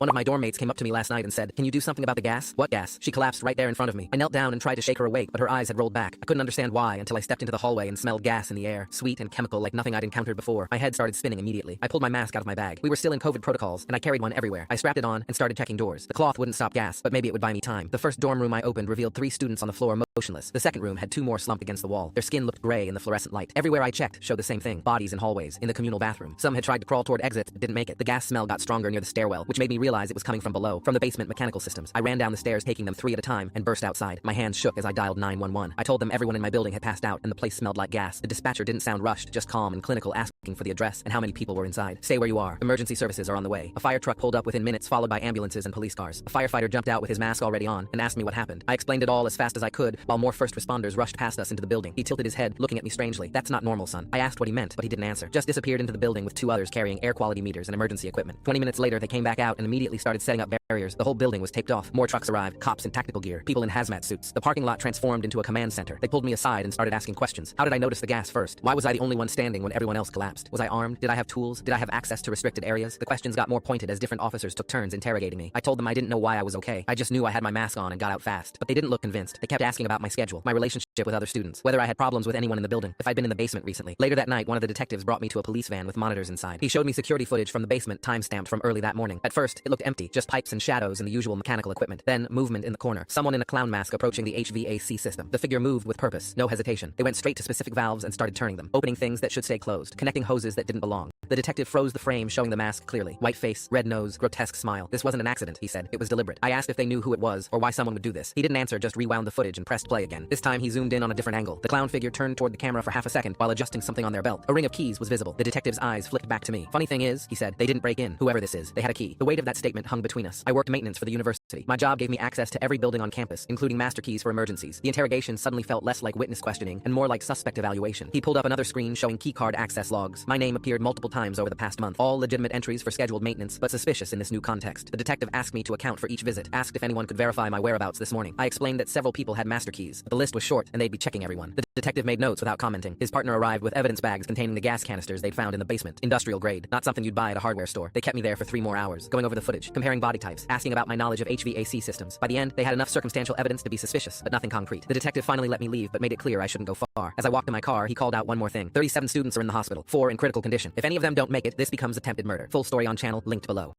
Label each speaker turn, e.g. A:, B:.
A: One of my dorm mates came up to me last night and said, "Can you do something about the gas?" "What gas?" She collapsed right there in front of me. I knelt down and tried to shake her awake, but her eyes had rolled back. I couldn't understand why until I stepped into the hallway and smelled gas in the air, sweet and chemical like nothing I'd encountered before. My head started spinning immediately. I pulled my mask out of my bag. We were still in COVID protocols, and I carried one everywhere. I strapped it on and started checking doors. The cloth wouldn't stop gas, but maybe it would buy me time. The first dorm room I opened revealed 3 students on the floor motionless. The second room had 2 more slumped against the wall. Their skin looked gray in the fluorescent light. Everywhere I checked showed the same thing: bodies in hallways, in the communal bathroom. Some had tried to crawl toward exits but didn't make it. The gas smell got stronger near the stairwell, which made me realize it was coming from below, from the basement mechanical systems. I ran down the stairs, taking them 3 at a time, and burst outside. My hands shook as I dialed 911. I told them everyone in my building had passed out and the place smelled like gas. The dispatcher didn't sound rushed, just calm and clinical, asking for the address and how many people were inside. "Stay where you are. Emergency services are on the way." A fire truck pulled up within minutes, followed by ambulances and police cars. A firefighter jumped out with his mask already on and asked me what happened. I explained it all as fast as I could, while more first responders rushed past us into the building. He tilted his head, looking at me strangely. "That's not normal, son." I asked what he meant, but he didn't answer. Just disappeared into the building with 2 others carrying air quality meters and emergency equipment. 20 minutes later, they came back out and immediately started setting up barriers. The whole building was taped off. More trucks arrived, cops in tactical gear, people in hazmat suits. The parking lot transformed into a command center. They pulled me aside and started asking questions. How did I notice the gas first? Why was I the only one standing when everyone else collapsed? Was I armed? Did I have tools? Did I have access to restricted areas? The questions got more pointed as different officers took turns interrogating me. I told them I didn't know why I was okay. I just knew I had my mask on and got out fast. But they didn't look convinced. They kept asking about my schedule, my relationship with other students, whether I had problems with anyone in the building, if I'd been in the basement recently. Later that night, one of the detectives brought me to a police van with monitors inside. He showed me security footage from the basement, time-stamped from early that morning. At first, it looked empty, just pipes and shadows and the usual mechanical equipment. Then, movement in the corner. Someone in a clown mask approaching the HVAC system. The figure moved with purpose, no hesitation. They went straight to specific valves and started turning them, opening things that should stay closed, connecting hoses that didn't belong. The detective froze the frame, showing the mask clearly. White face, red nose, grotesque smile. "This wasn't an accident," he said. "It was deliberate." I asked if they knew who it was or why someone would do this. He didn't answer, just rewound the footage and pressed play again. This time he zoomed in on a different angle. The clown figure turned toward the camera for half a second while adjusting something on their belt. A ring of keys was visible. The detective's eyes flicked back to me. "Funny thing is," he said, "they didn't break in. Whoever this is, they had a key." The weight of that statement hung between us. I worked maintenance for the university. My job gave me access to every building on campus, including master keys for emergencies. The interrogation suddenly felt less like witness questioning and more like suspect evaluation. He pulled up another screen showing keycard access logs. My name appeared multiple times over the past month. All legitimate entries for scheduled maintenance, but suspicious in this new context. The detective asked me to account for each visit, asked if anyone could verify my whereabouts this morning. I explained that several people had master keys, but the list was short and they'd be checking everyone. The detective made notes without commenting. His partner arrived with evidence bags containing the gas canisters they'd found in the basement. Industrial grade, not something you'd buy at a hardware store. They kept me there for 3 more hours, going over the footage, comparing body types, asking about my knowledge of HVAC systems. By the end, they had enough circumstantial evidence to be suspicious, but nothing concrete. The detective finally let me leave, but made it clear I shouldn't go far. As I walked to my car, he called out one more thing. 37 students are in the hospital, 4 in critical condition. If any of them don't make it, this becomes attempted murder. Full story on channel, linked below.